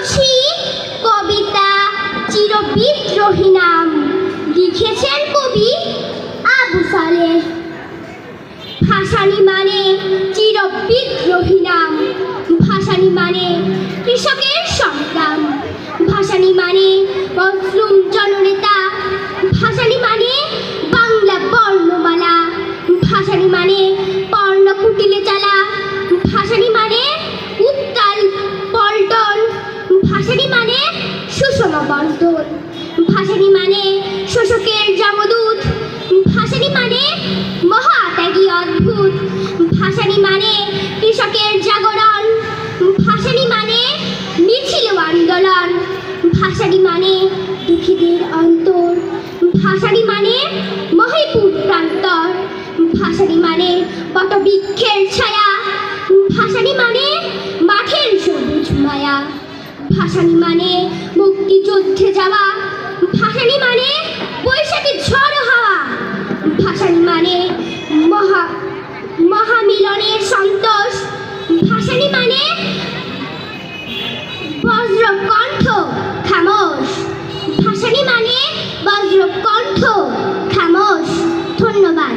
পড়ছি কবিতা চিরবিদ্রোহী নাম, লিখেছেন কবি আবু সালেহ। ভাসানী মানে চিরবিদ্রোহী নাম, ভাসানী মানে কৃষকের সংগ্রাম, ভাসানী মানে মজলুম জননেতা, ভাসানী মানে বাংলা বর্ণমালা, ভাসানী মানে পর্ণ কুটিলে চালা, ভাসানী মানে উত্তাল পল্টন, ভাসানী মানে সুষম বন্টন, ভাসানী মানে শোষকের যমদূত, ভাসানী মানে মহাত্যাগী অদ্ভুত, ভাসানী মানে কৃষকের জাগরণ, ভাসানী মানে মিছিল ও আন্দোলন, ভাসানী মানে দুঃখীদের অন্তর, ভাসানী মানে মহিপুর প্রান্তর, ভাসানী মানে বটবৃক্ষের ছায়া, ভাসানী মানে মাঠের সবুজ মায়া, ভাসানী মানে মুক্তিযুদ্ধে যাওয়া, ভাসানী মানে বৈশাখী ঝড় হাওয়া, ভাসানী মানে মহামিলনের সন্তোষ, ভাসানী মানে বজ্রকণ্ঠ খামোশ, ভাসানী মানে বজ্রকণ্ঠ খামোশ। ধন্যবাদ।